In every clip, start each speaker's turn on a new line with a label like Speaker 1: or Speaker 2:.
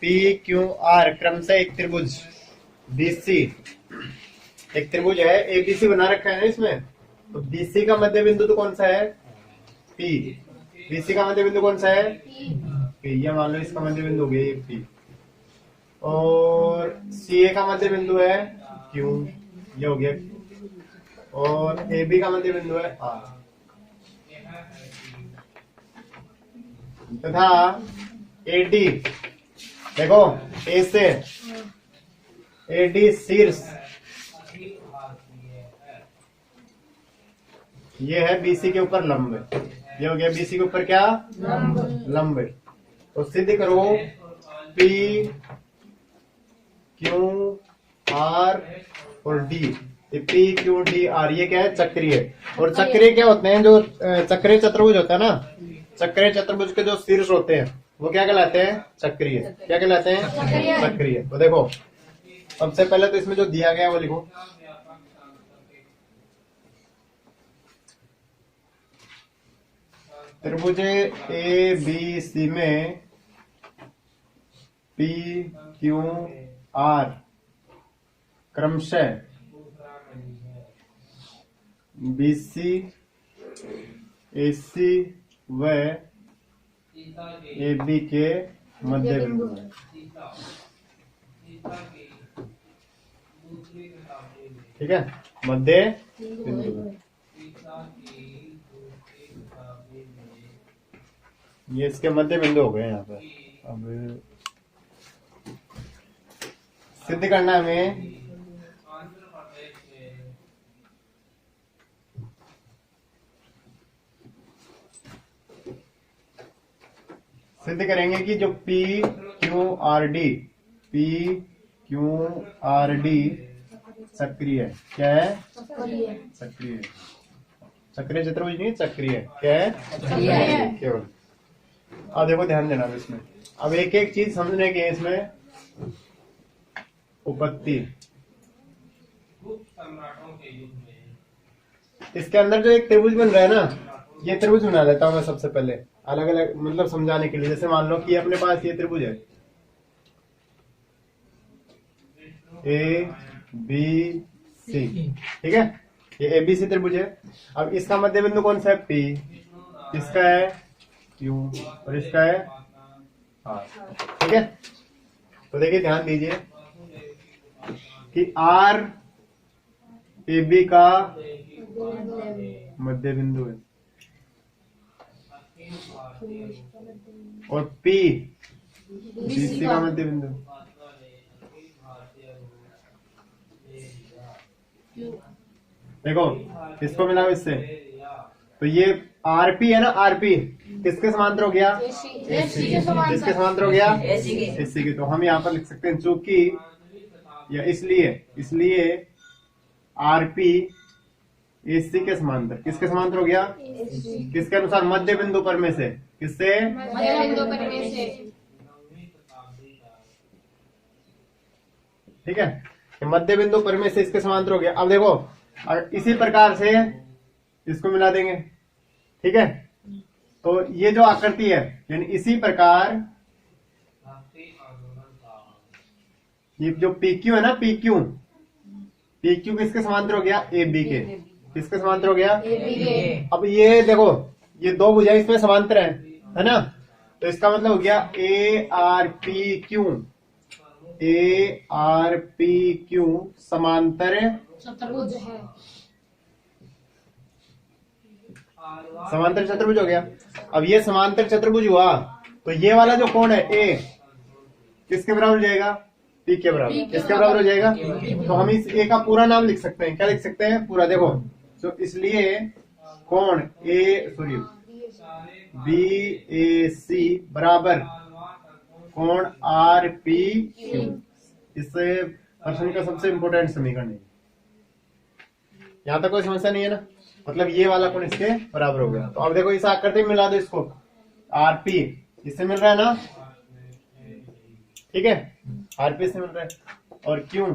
Speaker 1: P Q R क्रम से एक त्रिभुज बीसी, एक त्रिभुज है एबीसी बना रखा है ना इसमें। तो बीसी का मध्य बिंदु तो कौन सा है? पी। बीसी का मध्य बिंदु कौन सा है? पी। ये मान लो इसका मध्य बिंदु हो गया ये पी, और सीए का मध्य बिंदु है क्यू, ये हो गया, और एबी का मध्य बिंदु है आर, तथा एडी, देखो ए से एडी शीर्ष, ये है बीसी के ऊपर लंब, ये हो गया बीसी के ऊपर क्या? लंब। तो सिद्ध करो पी क्यू आर और डी, ये पी क्यू डी आर ये क्या है? चक्रीय। और चक्रीय क्या होते हैं? जो चक्रीय चतुर्भुज होता है ना, चक्रीय चतुर्भुज के जो शीर्ष होते हैं वो क्या कहलाते हैं? चक्रीय। क्या कहलाते हैं? चक्रीय। तो देखो सबसे पहले तो इसमें जो दिया गया है वो लिखो। त्रिभुज ए बी सी में पी क्यू आर क्रमशः बीसी एसी व एबी के मध्य बिंदु है। ठीक है, मध्य बिंदु। ये इसके मध्य बिंदु हो गए यहाँ पे। अब सिद्ध करना है हमें सिद्ध करेंगे कि जो P Q R D, P Q R D सक्रिय है। क्या है? सक्रिय। सक्रिय चतुर्भुज नहीं, सक्रिय। क्या है? केवल। अब देखो ध्यान देना इसमें, अब एक एक चीज समझने की है इसमें। उपपत्ति, इसके अंदर जो एक त्रिभुज बन रहा है ना, ये त्रिभुज बना लेता हूं मैं सबसे पहले, अलग अलग मतलब समझाने के लिए। जैसे मान लो कि अपने पास ये त्रिभुज है ए बी सी, ठीक है, ये एबीसी त्रिभुज है। अब इसका मध्य बिंदु कौन सा है? पी। इसका है क्यू और इसका है आर। ठीक है, तो देखिए ध्यान दीजिए कि आर एबी का मध्य बिंदु है और पी बीसी का मध्य बिंदु। देखो इसको मिलाओ इससे, तो ये आरपी है ना, आरपी किसके समांतर हो गया? किसके समांतर हो गया? एसी के। तो हम यहाँ पर लिख सकते हैं चूंकि या इसलिए आरपी एसी के समांतर, किसके समांतर हो गया? किसके अनुसार? मध्य बिंदु पर में से। किससे? मध्य बिंदु पर में से। ठीक है, मध्य बिंदु पर में से इसके समांतर हो गया। अब देखो इसी प्रकार से इसको मिला देंगे। ठीक है, तो ये जो आकृति है, यानी इसी प्रकार ये जो PQ है ना, PQ किसके समांतर हो गया? AB के। किसके समांतर हो गया? AB के। अब ये देखो ये दो भुजाएं इसमें समांतर है ना, तो इसका मतलब हो गया ARPQ समांतर चतुर्भुज है। समांतर चतुर्भुज हो गया। अब ये समांतर चतुर्भुज हुआ तो ये वाला जो कोण है ए किसके बराबर हो जाएगा? पी के बराबर। किसके बराबर हो जाएगा? तो हम इस ए का पूरा नाम लिख सकते हैं। क्या लिख सकते हैं? पूरा। देखो तो इसलिए कोण BAC बराबर कोण RPQ। इससे प्रश्न का सबसे इंपोर्टेंट समीकरण है। यहां तक कोई समस्या नहीं है ना? मतलब ये वाला कोण इसके बराबर हो गया। तो अब देखो इस आकृति में मिला दो इसको, आरपी इससे मिल रहा है ना, ठीक है, आरपी से मिल रहा है, और क्यू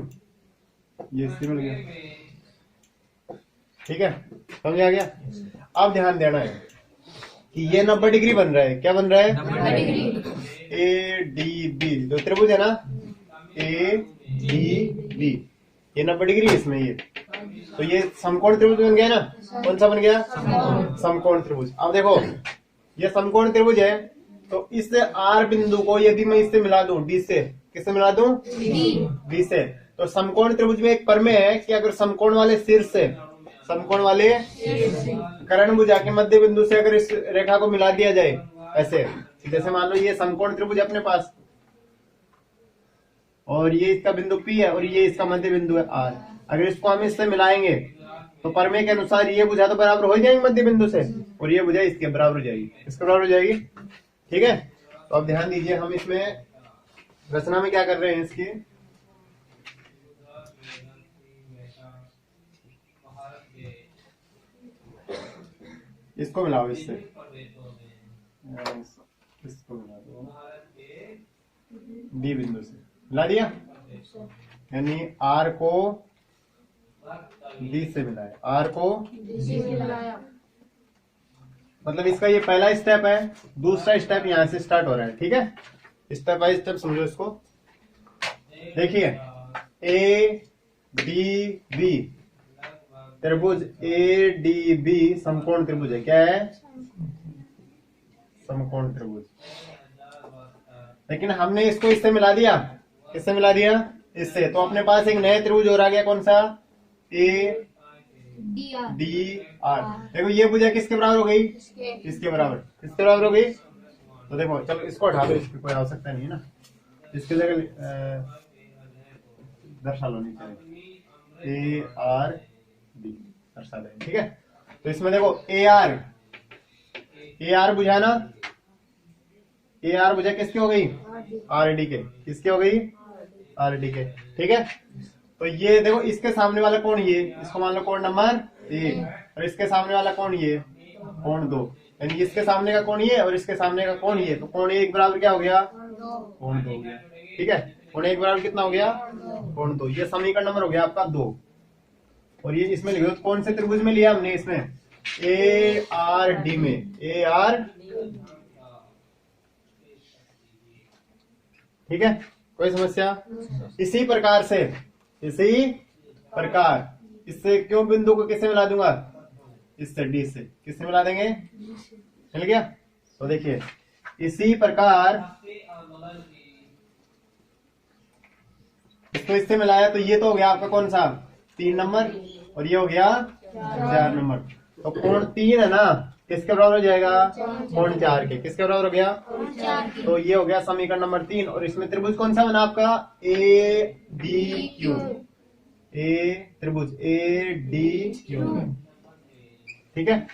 Speaker 1: ये इससे मिल गया। ठीक है, समझ आ गया? अब ध्यान देना है कि ये 90 डिग्री बन रहा है। क्या बन रहा है?
Speaker 2: 90 डिग्री।
Speaker 1: ADB जो त्रिभुज है ना, ADB, ये 90 डिग्री है इसमें। ये तो ये समकोण त्रिभुज बन गया ना। कौन सा बन गया? समकोण त्रिभुज। अब देखो ये समकोण त्रिभुज है, तो इस R बिंदु को यदि मैं इससे मिला दूं, D से, किससे मिला दूं? D से। तो समकोण त्रिभुज में एक प्रमेय है कि अगर समकोण वाले शीर्ष से, समकोण वाले कर्ण भुजा के मध्य बिंदु से अगर इस रेखा को मिला दिया जाए ऐसे, जैसे मान लो ये समकोण त्रिभुज अपने पास, और ये इसका बिंदु P है और ये इसका मध्य बिंदु है R। अगर इसको हम इससे मिलाएंगे तो प्रमेय के अनुसार ये भुजा तो बराबर हो जाएंगे मध्य बिंदु से, और ये भुजा इसके बराबर हो जाएगी, इसके बराबर हो जाएगी। ठीक है, तो अब ध्यान दीजिए, हम इसमें रचना में क्या कर रहे हैं इसकी, इसको मिलाओ इससे, इसको मिला दो D बिंदु से, मिला दिया, यानी R को D से मिलाया, R को
Speaker 2: D से मिलाया।
Speaker 1: मतलब इसका ये पहला स्टेप है। दूसरा स्टेप यहाँ से स्टार्ट हो रहा है। ठीक है, स्टेप बाय स्टेप समझो इसको। देखिए ADB त्रिभुज, ADB समकोण त्रिभुज है। क्या है? समकोण त्रिभुज। लेकिन हमने इसको इससे मिला दिया, किससे मिला दिया? इससे। तो अपने पास एक नया त्रिभुज और आ गया, कौन सा? ADR। देखो ये भुजा किसके बराबर हो गई? इसके बराबर। किसके बराबर हो गई? तो देखो चलो इसको हटा दो, इसकी कोई आवश्यकता नहीं है ना, इसके जगह दर्शा लो नीचे, ARD दर्शा दें। ठीक है, तो इसमें देखो AR भुजा ना, AR भुजा किसकी हो गई? RD के। किसकी हो गई? RD के। ठीक है, तो ये देखो इसके सामने वाला कोण ये, इसको मान लो कोण नंबर 1, और इसके सामने वाला कोण ये, कोण 2, यानी इसके सामने का कोण ये और इसके सामने का कोण ये, तो कोण 1 बराबर क्या हो गया? कोण 2 हो गया। ठीक है, कोण 1 बराबर कितना हो गया? कोण 2। ये समीकरण नंबर हो गया आपका 2। और ये इसमें लिखो कौन से त्रिभुज में लिया हमने? इसमें ARD में, AR। ठीक है, कोई समस्या? इसी प्रकार से, इसी प्रकार इससे क्यों बिंदु को किससे मिला दूंगा? इससे D से। किससे मिला देंगे? मिल गया। तो देखिए इसी प्रकार इसको इससे मिलाया, तो ये तो हो गया आपका कौन सा? 3 नंबर, और ये हो गया 4 नंबर। तो कोण 3 है ना, किसके बराबर हो जाएगा? कोण 4 के। किसके बराबर हो गया? तो ये हो गया समीकरण नंबर 3। और इसमें त्रिभुज कौन सा बना आपका? ADQ। त्रिभुज ADQ। ठीक है,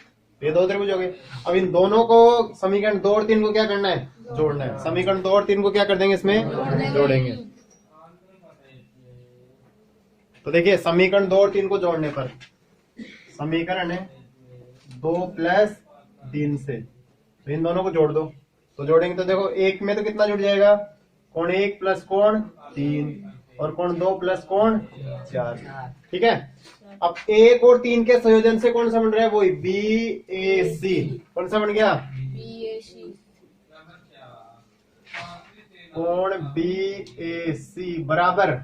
Speaker 1: ये 2 त्रिभुज हो गए। अब इन दोनों को समीकरण 2 और 3 को क्या करना है? जोड़ना है। समीकरण 2 और 3 को क्या कर देंगे? इसमें जोड़ेंगे। तो देखिए समीकरण 2 और 3 को जोड़ने पर समीकरण है 2 + 3 से, तो इन दोनों को जोड़ दो। तो जोड़ेंगे तो देखो एक में तो कितना जुड़ जाएगा? कोण 1 + कोण 3, और कोण 2 + कोण 4। ठीक है, अब 1 और 3 के संयोजन से कौन सा बन रहा है? वही BAC। कौन सा बन गया? कोण BAC बराबर,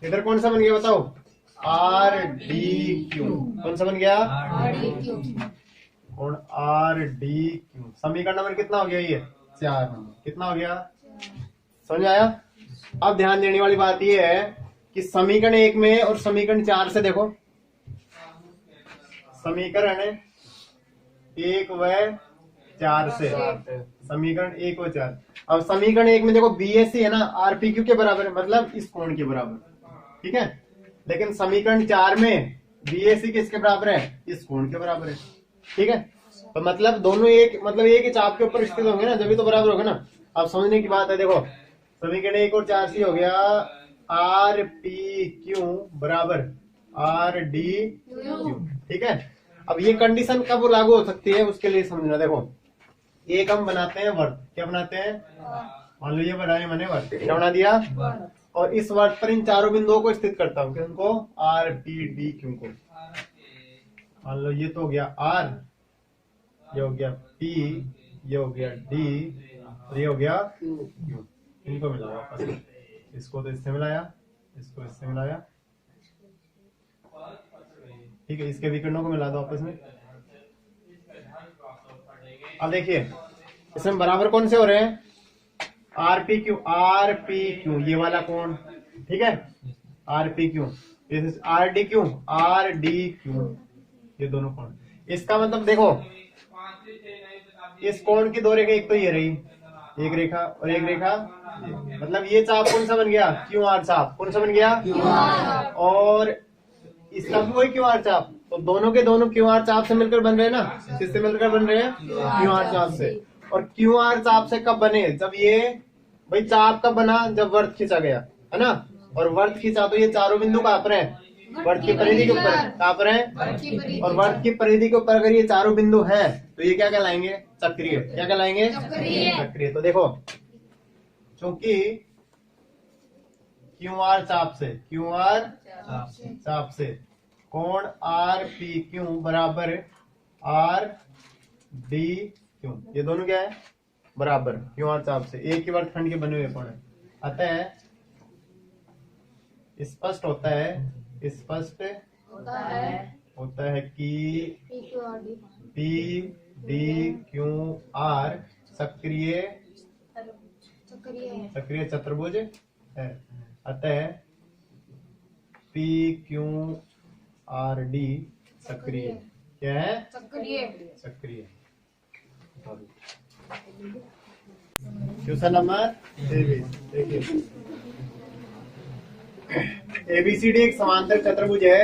Speaker 1: इधर कौन सा बन गया बताओ? RDQ। कौन सा बन गया? कोण RDQ। समीकरण नंबर कितना हो गया? ये 4 नंबर। कितना हो गया? समझ आया? अब ध्यान देने वाली बात ये है कि समीकरण 1 में और समीकरण 4 से देखो, समीकरण 1 व 4 से, समीकरण 1 व 4। अब समीकरण 1 में देखो BAC है ना, RPQ के बराबर है, मतलब इस कोण के बराबर। ठीक है, लेकिन समीकरण 4 में BAC किसके बराबर है? इस कोण के बराबर है। ठीक है, तो मतलब दोनों एक ही चाप के ऊपर स्थित होंगे ना, जब भी तो बराबर होगा ना। अब समझने की बात है, देखो समीकरण 1 और 4 से हो गया RPQ बराबर RDQ। ठीक है, अब ये कंडीशन कब लागू हो सकती है उसके लिए समझना। देखो एक हम बनाते हैं वर्त। क्या बनाते हैं? मान लो ये बनाए मैंने वर्त। क्या बना दिया? और इस वर्त पर इन चारों बिंदुओं को स्थित करता हूँ, किनको? RPDQ को। मान लो ये तो हो गया R, ये हो गया P, ये हो गया D और ये हो गया Q। इनको मिलाओ आपस में, इसको तो इससे मिलाया, इसको इससे मिलाया, ठीक है। इसके विकर्णों को मिला दो आपस में। अब देखिए इसमें बराबर कौन से हो रहे हैं, RPQ, RPQ ये वाला कोण, ठीक है, RPQ, RDQ, RDQ ये दोनों कोण। इसका मतलब देखो इस कोण की दो रेखा, एक तो ये रही एक रेखा और एक रेखा, मतलब ये चाप कौन सा बन गया, QR चाप। कौन सा बन गया, QR। और इसका भी वही QR चाप, तो दोनों के दोनों QR चाप से मिलकर बन रहे हैं ना, किससे मिलकर बन रहे हैं, QR चाप से। और QR चाप से कब बने, जब ये भाई चाप कब बना, जब वर्त खींचा गया, है ना। और वर्त खींचा तो ये चारों बिंदु कहाँ पर है, वर्त की परिधि के ऊपर, कहाँ पर है, और वर्त की परिधि के ऊपर अगर ये चारों बिंदु हैं तो ये क्या कहलाएंगे, चक्रीय। क्या कहलाएंगे, चक्रीय। तो देखो चूंकि QR चाप से, QR चाप से कोण RPQ बराबर RDQ, ये दोनों क्या है, बराबर QR चाप से एक ही वर्तखंड के बने हुए कोण है। अतः स्पष्ट होता है, स्पष्ट होता है कि PDQR सक्रिय चतुर्भुज है। अतः PQRD सक्रिय क्या है, सक्रिय। क्वेश्चन नंबर 23 देखिए, ABCD एक समांतर चतुर्भुज है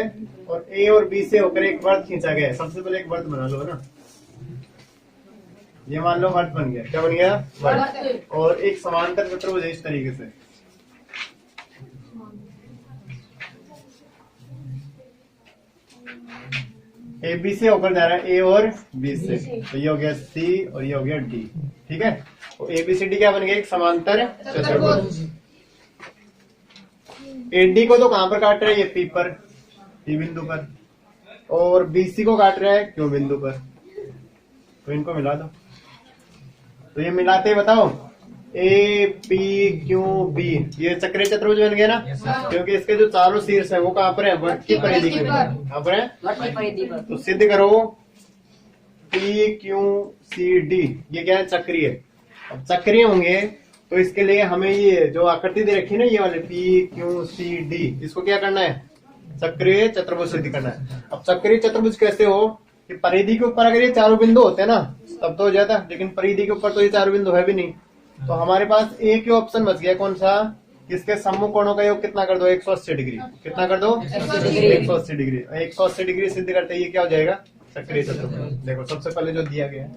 Speaker 1: और A और B से होकर एक वर्त खींचा गया है। सबसे पहले एक वर्त बना लो ना, ये मान लो वर्त बन गया। क्या बन गया, वर्त। और एक समांतर चतुर्भुज है इस तरीके से, AB से होकर जा रहा है A और B से, तो ये हो गया C और ये हो गया D, ठीक है। तो ABCD क्या बन गया, एक समांतर चतुर्भुज। AD को तो कहां पर काट रहा है, ये P पर, P बिंदु पर, और BC को काट रहा है Q बिंदु पर। तो इनको मिला दो, तो ये मिलाते बताओ APQB ये चक्रीय चतुर्भुज बन गया ना, क्योंकि इसके जो चारों शीर्ष है वो कहां पर है, वर्त की परिधि के, कहां पर है। तो सिद्ध करो PQCD ये क्या है, चक्रीय। अब चक्रीय होंगे तो इसके लिए हमें ये जो आकृति दे रखी है ना, ये वाले PQCD, इसको क्या करना है, चक्रीय चतुर्भुज सिद्ध करना है। अब चक्रीय चतुर्भुज कैसे हो कि परिधि के ऊपर अगर ये चारों बिंदु होते हैं ना तब तो हो जाता, लेकिन परिधि के ऊपर तो ये चारों बिंदु है भी नहीं। तो हमारे पास एक ही ऑप्शन बच गया, कौन सा, इसके सम्मुख कोणों का योग कितना कर दो, 180 डिग्री। कितना कर दो, 180 डिग्री। 180 डिग्री सिद्ध करते ये क्या हो जाएगा, चक्रीय चतुर्भुज। देखो सबसे पहले जो दिया गया है,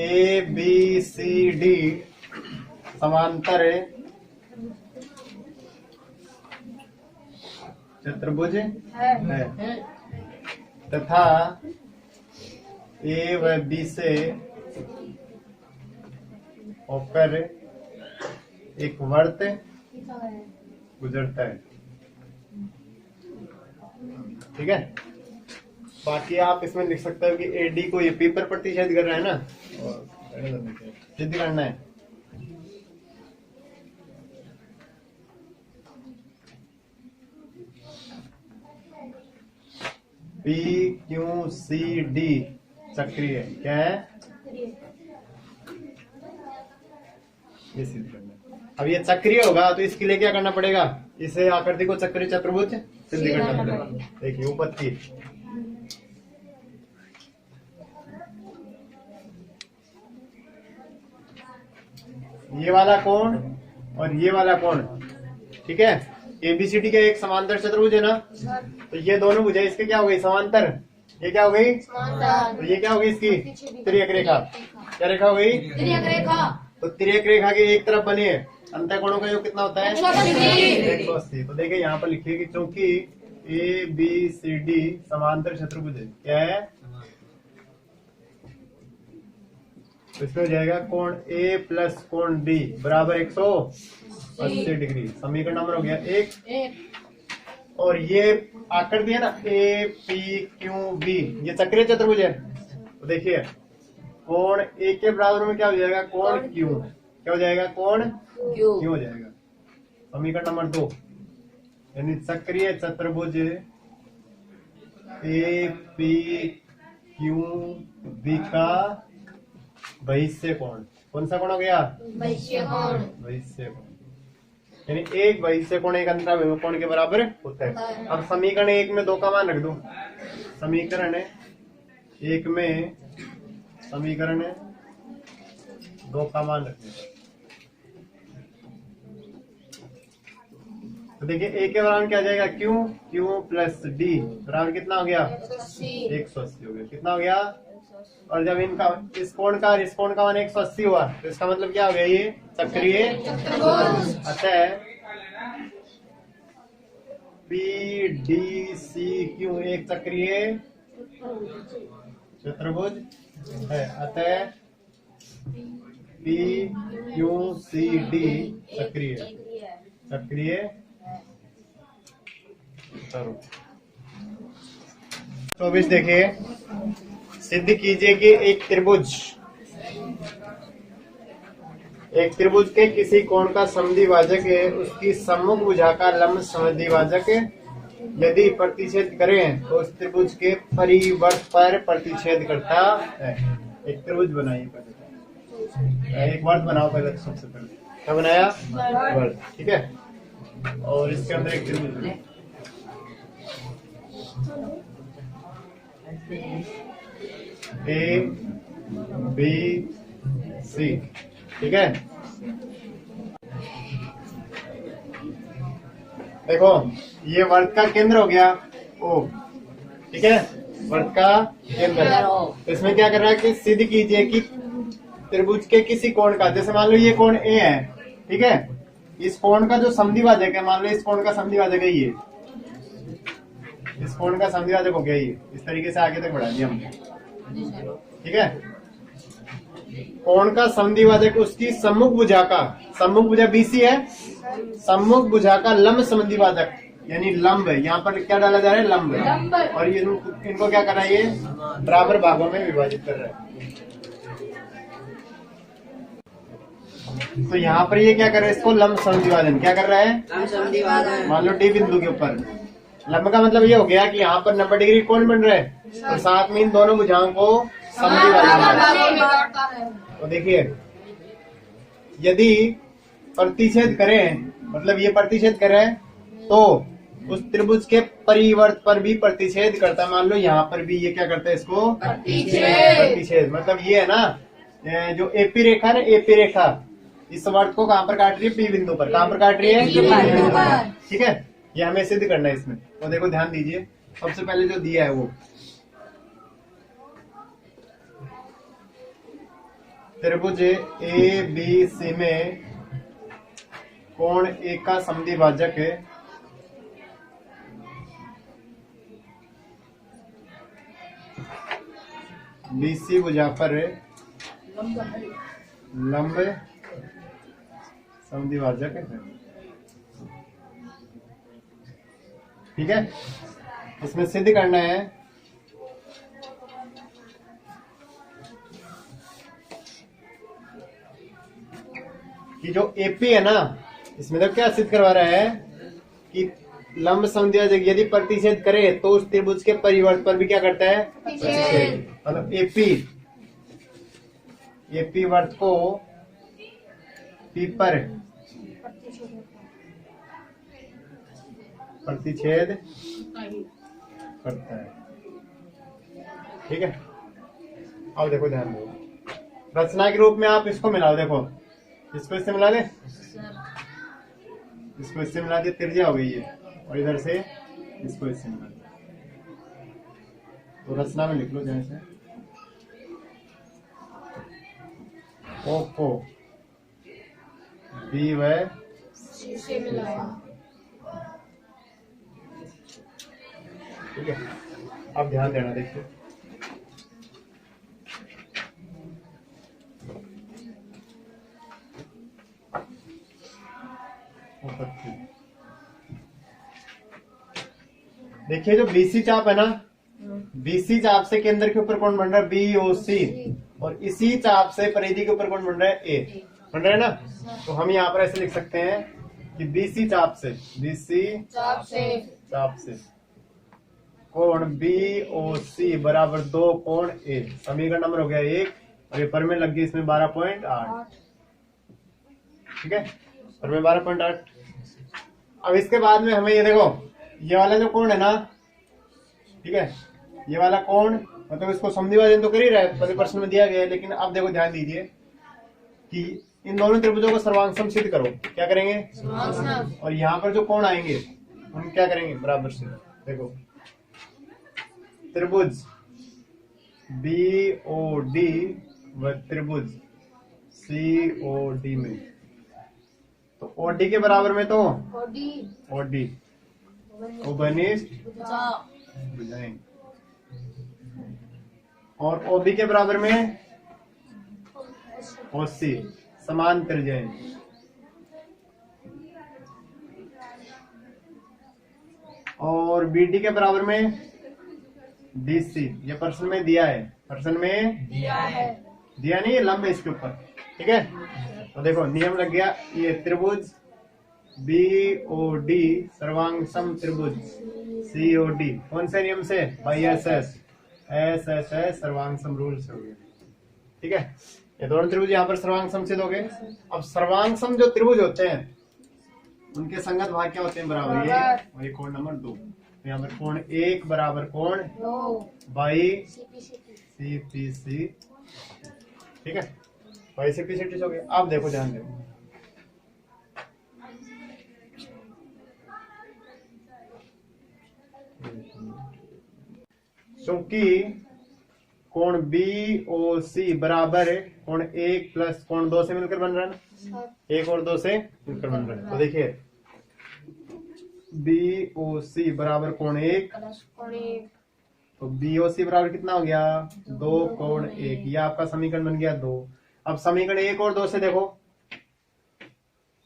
Speaker 1: ABCD समांतर चतुर्भुज है तथा A व B से होकर एक वर्त गुजरता है, ठीक है। बाकी आप इसमें लिख सकते हो कि AD को ये P पर प्रतिच्छेद कर रहा है ना, और सिद्ध करना है। PQCD चक्रीय क्या है, ये सिद्ध करना है। अब ये चक्रीय होगा तो इसके लिए क्या करना पड़ेगा, इसे आकृति को चक्रीय चतुर्भुज सिद्ध करना पड़ेगा। देखिए उपपत्ति, ये वाला कोण और ये वाला कोण, ठीक है। ABCD का एक समांतर चतुर्भुज है ना, तो ये दोनों भुजाएं इसके क्या हो गई, समांतर। ये क्या हो गई, तो ये क्या हो गई इसकी तिर्यक रेखा। क्या रेखा हो गई, तिर्यक रेखा। तो तिर्यक रेखा के एक तरफ बनी है, अंतःकोणों का योग कितना होता है, 180। तो देखिए यहाँ पर लिखिए कि चूंकि ABCD समांतर चतुर्भुज है, क्या है, तो इसमें हो जाएगा कोण A प्लस कोण D बराबर 180 डिग्री। समीकरण नंबर हो गया 1। और ये आकृति है ना ए पी क्यू बी, ये चक्रीय चतुर्भुज है। तो देखिए कोण ए के बराबर में क्या हो जाएगा, कोण क्यू। क्या हो जाएगा, कोण क्यू हो जाएगा। समीकरण नंबर 2, यानी चक्रीय चतुर्भुज ए पी क्यू बी का बहिष्य कोण, कौन सा कोण हो गया, बहिष्य कोण। बहिष्य कोण यानी एक बहिष्य कोण एक अंतराविमुख कोण के बराबर होता है। अब समीकरण 1 में 2 का मान रख दो। समीकरण 1 में समीकरण 2 का मान रखने, तो देखिए ए के बराबर क्या जाएगा, क्यू, क्यू प्लस डी बराबर कितना हो गया, 180 हो गया। कितना हो गया, और जब इनका इस कोण का मान 180 हुआ तो इसका मतलब क्या हो गया, ये चक्रीय। अतः पी डी सी क्यू एक चक्रीय चतुर्भुज है। अतः पी क्यू सी डी चक्रीय चतुर्भुज। 24 देखिए, सिद्ध कीजिए कि एक त्रिभुज के किसी कोण का समद्विभाजक है, उसकी सम्मुख भुजा का लंब समद्विभाजक यदि प्रतिच्छेद करें तो उस त्रिभुज के परिवर्त पर प्रतिच्छेद करता है। एक त्रिभुज बनाइए पहले, एक वर्त बनाओ पहले। सबसे पहले क्या बनाया, वर्त, ठीक है। और इसके अंदर एक त्रिभुज बनाओ। ए बी सी, ठीक है। देखो ये वर्त का केंद्र हो गया ओ, ठीक है, वर्त का केंद्र। तो इसमें क्या कर रहा है कि सिद्ध कीजिए कि त्रिभुज के किसी कोण का, जैसे मान लो ये कोण ए है, ठीक है, इस कोण का जो समद्विभाजक है, मान लो इस कोण का समद्विभाजक है ये, इस कोण का समद्विभाजक हो गया ये। इस तरीके से आगे तक बढ़ा दिया हमने, ठीक है। कोण का समद्विभाजक उसकी सम्मुख भुजा का, सम्मुख भुजा बीसी है, सम्मुख भुजा का लंब समद्विभाजक यानी लंब है। यहाँ पर क्या डाला जा रहा है, लंब। और ये इनको क्या कर रहा है, ये बराबर भागों में विभाजित कर रहा है। तो यहाँ पर ये क्या कर रहा है, इसको लंब समद्विभाजन क्या कर रहा है, मान लो डी बिंदु के ऊपर। लंब का मतलब ये हो गया कि यहाँ पर 90 डिग्री कोण बन रहा है और साथ में इन दोनों भुजाओं को समद्विभाजन। तो देखिए यदि प्रतिच्छेद करें, मतलब ये प्रतिच्छेद करें तो उस त्रिभुज के परिवर्त पर भी प्रतिच्छेद करता है। मान लो यहाँ पर भी ये क्या करता है, इसको प्रतिच्छेद। मतलब ये है ना, जो एपी रेखा है ना, एपी रेखा इस वर्त को कहाँ पर काट रही है, पी बिंदु पर। कहाँ पर काट रही है, ठीक है। ये हमें सिद्ध करना है इसमें। तो देखो ध्यान दीजिए, सबसे पहले जो दिया है वो त्रिभुज ए बी सी में कोण ए का समद्विभाजक है बीसी भुजा पर लंब समद्विभाजक है, ठीक है। इसमें सिद्ध करना है कि जो एपी है ना, इसमें तो क्या सिद्ध करवा रहा है कि लंब समद्विभाजक यदि प्रतिच्छेद करे तो उस त्रिभुज के परिवर्त पर भी क्या करता है, प्रतिच्छेद। मतलब एपी वर्त को पी पर प्रतिच्छेद करता है, ठीक है। अब देखो ध्यान दो, रचना के रूप में आप इसको मिलाओ। देखो इसको इससे मिला दे, इसको इससे मिला दे, त्रिज्या हो गई है। और इधर से इसको इससे मिला दे। तो रचना में लिख लो जैसे ओ को बी व सी मिलाया, ठीक है। अब ध्यान देना, देखिए देखिए जो बीसी चाप है ना, बीसी चाप से केंद्र के ऊपर कौन बन रहा है, बीओसी, और इसी चाप से परिधि के ऊपर कौन बन रहा है, ए बन रहा है ना। तो हम यहाँ पर ऐसे लिख सकते हैं कि बीसी चाप से कोण बीओसी बराबर 2 कोण ए। समीकरण नंबर हो गया 1 और ये पर में लग गई इसमें 12.8। ठीक है, पर में 12.8। अब इसके बाद में हमें ये देखो, ये वाला जो कोण है ना, ठीक है, ये वाला कोण मतलब इसको समद्विभाजन तो कर ही रहा है, पहले प्रश्न में दिया गया है, लेकिन अब देखो ध्यान दीजिए कि इन दोनों त्रिभुजों को सर्वांग सिद्ध करो। क्या करेंगे, और यहाँ पर जो कोण आएंगे हम क्या करेंगे, बराबर से। देखो त्रिभुज बीओडी व त्रिभुज सीओडी में, तो ओडी के बराबर में तो ओडी उभयनिष्ठ भुजाएं, और ओबी के बराबर में ओसी समान त्रिज्याएं। और बीडी के बराबर में डीसी, ये प्रश्न में दिया है, प्रश्न में दिया नहीं है, लंब है इसके ऊपर। ठीक है, तो देखो नियम लग गया, ये त्रिभुज बीओडी सर्वांग सम त्रिभुज सीओडी कौन से नियम से, बाई एस एस सर्वांग सम रूल से हो गया। ठीक है, ये दोनों त्रिभुज यहाँ पर सर्वांग सम सिद्ध हो गए। अब सर्वांग सम जो त्रिभुज होते हैं उनके संगत भाग क्या होते हैं, बराबर, ये और ये कोण नंबर 2। तो यहाँ पर कोण 1 बराबर कोण बाई सीपीसी। ठीक है, बाई सीपीसी हो गया। अब देखो ध्यान दो, क्योंकि कोण बीओसी बराबर कोण 1 प्लस कोण 2 से मिलकर बन रहा है ना, 1 और 2 से मिलकर बन रहा है। तो देखिए बीओसी बराबर कोण 1, तो बीओसी बराबर कितना हो गया, 2 कोण 1। यह आपका समीकरण बन गया 2। अब समीकरण 1 और 2 से देखो,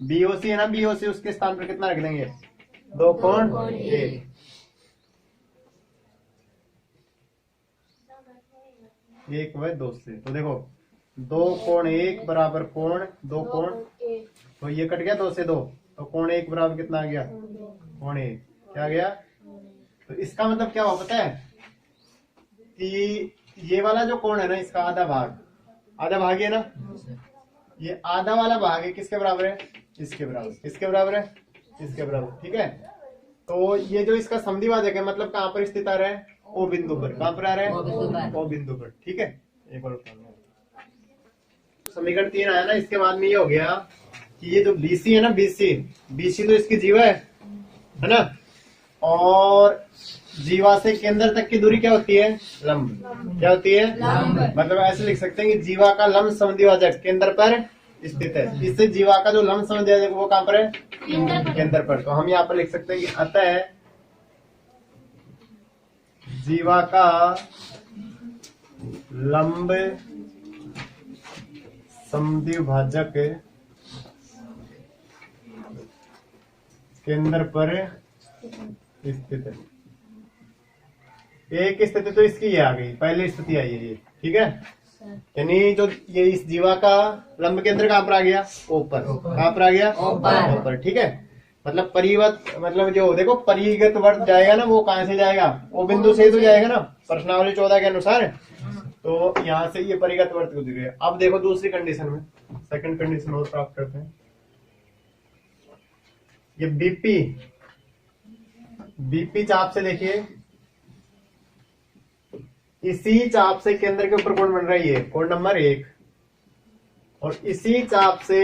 Speaker 1: बीओसी है ना, बीओसी उसके स्थान पर कितना रख देंगे, 2 कोण 1। एक व 2 से, तो देखो 2 कोण 1 बराबर कोण 2 कोण, तो ये कट गया 2 से 2, तो कोण 1 बराबर कितना आ गया, कोण 1 क्या गया। तो इसका मतलब क्या हुआ पता है, कि ये वाला जो कोण है ना, इसका आधा भाग है ना, ये आधा वाला भाग है किसके बराबर है, इसके बराबर। किसके बराबर है, इसके बराबर। ठीक है, तो ये जो इसका समद्विभाजक है मतलब कहाँ पर स्थित आ रहा है, ओ बिंदु पर। कहां पर आ रहा है, ओ बिंदु पर। ठीक है, एक और समीकरण 3 आया ना, इसके बाद में ये हो गया कि ये जो बीसी है ना, बीसी तो इसकी जीवा है ना, और जीवा से केंद्र तक की दूरी क्या होती है, लंब। क्या होती है, लंब। मतलब ऐसे लिख सकते हैं कि जीवा का लंब समद्विभाजक केंद्र पर स्थित है। इससे जीवा का जो लंब समद्विभाजक वो कहां पर है, केंद्र पर। तो हम यहाँ पर लिख सकते हैं कि अतः जीवा का लंब समद्विभाजक केंद्र पर स्थित है। एक स्थिति तो इसकी ये आ गई, पहली स्थिति आई है ये। ठीक है, यानी जो ये इस जीवा का लंब केंद्र कहां पर आ गया, ऊपर। कहां पर आ गया, ऊपर। ठीक है, मतलब परिवत मतलब जो देखो परिगत वर्त जाएगा ना, वो कहां से जाएगा, वो बिंदु से तो जाएगा ना, प्रश्नावली 14 के अनुसार। तो यहाँ से ये परिगत वर्त गुजर गए। अब देखो दूसरी कंडीशन में, सेकंड कंडीशन और प्राप्त करते हैं। ये बीपी चाप से देखिए, इसी चाप से केंद्र के ऊपर कोण बन रहा है, ये कोण नंबर 1, और इसी चाप से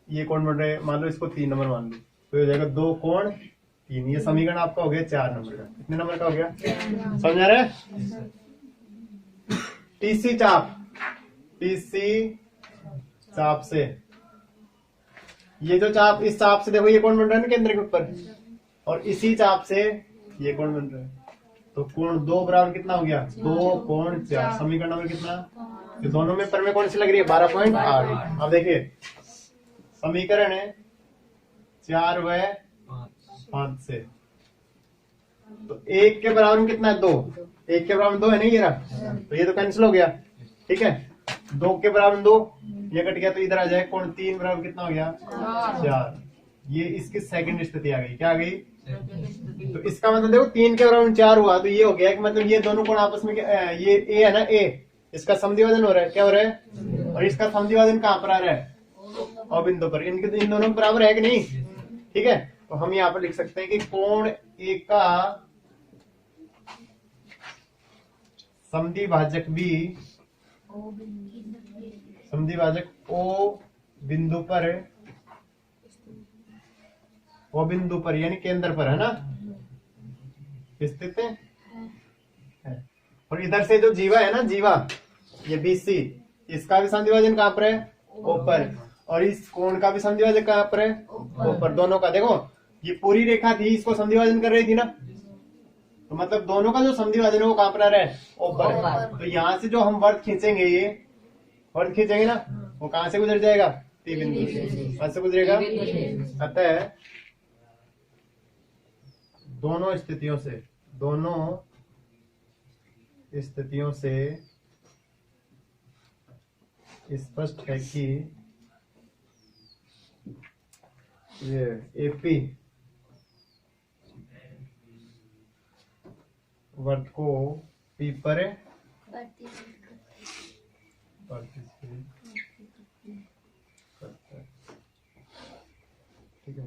Speaker 1: ये कोण बन रहा है, मान लो इसको 3 नंबर मान लो, तो हो जाएगा 2 कोण 3। ये समीकरण आपका हो गया 4 नंबर का। कितने नंबर का हो गया, समझ आ रहा है। टीसी चाप से ये जो चाप, इस चाप से देखो ये कोण बन रहा है ना केंद्र के ऊपर, और इसी चाप से ये कोण बन रहा है, तो कोण 2 बराबर कितना हो गया, 2 कोण 4। समीकरण नंबर कितना, तो दोनों में पर में कौन सी लग रही है, 12.8। अब देखिए समीकरण है 4 व 5 से, तो 1 के बराबर में कितना है? 2। 1 के बराबर में 2 है नहीं ये रहा, तो ये तो कैंसिल हो गया। ठीक है, 2 के बराबर में 2, ये कट गया तो इधर आ जाए। कोण 3 बराबर कितना हो गया? 4। ये इसकी सेकंड स्थिति आ गई। क्या आ गई? तो इसका मतलब देखो 3 के बराबर में 4 हुआ, तो ये हो गया कि मतलब ये दोनों कोण आपस में ये ए है ना, ए, इसका समद्विभाजन हो रहा है। क्या हो रहा है? और इसका समद्विभाजन कहाँ पर आ रहा है? और बिंदु पर। इनके इन दोनों बराबर है कि नहीं? ठीक है, तो हम यहाँ पर लिख सकते हैं कि कोण ए का समद्विभाजक भी समद्विभाजक ओ बिंदु पर यानी केंद्र पर है ना स्थित है। और इधर से जो जीवा है ना, जीवा ये बीसी, इसका भी समद्विभाजन कहाँ पर है? ऊपर। और इस कोण का भी समद्विभाजन कहाँ पर है? ऊपर। दोनों का देखो, ये पूरी रेखा थी, इसको समद्विभाजन कर रही थी ना, तो मतलब दोनों का जो समद्विभाजन है वो कहाँ पर आ रहा है? ऊपर। तो यहाँ से जो हम वर्त खींचेंगे, ये वर्त खींचेंगे ना, वो कहाँ से गुजर जाएगा? P बिंदु से। कहाँ से गुजरेगा? अतः दोनों स्थितियों से स्पष्ट है कि ये एपी वर्त को P पर ठीक है।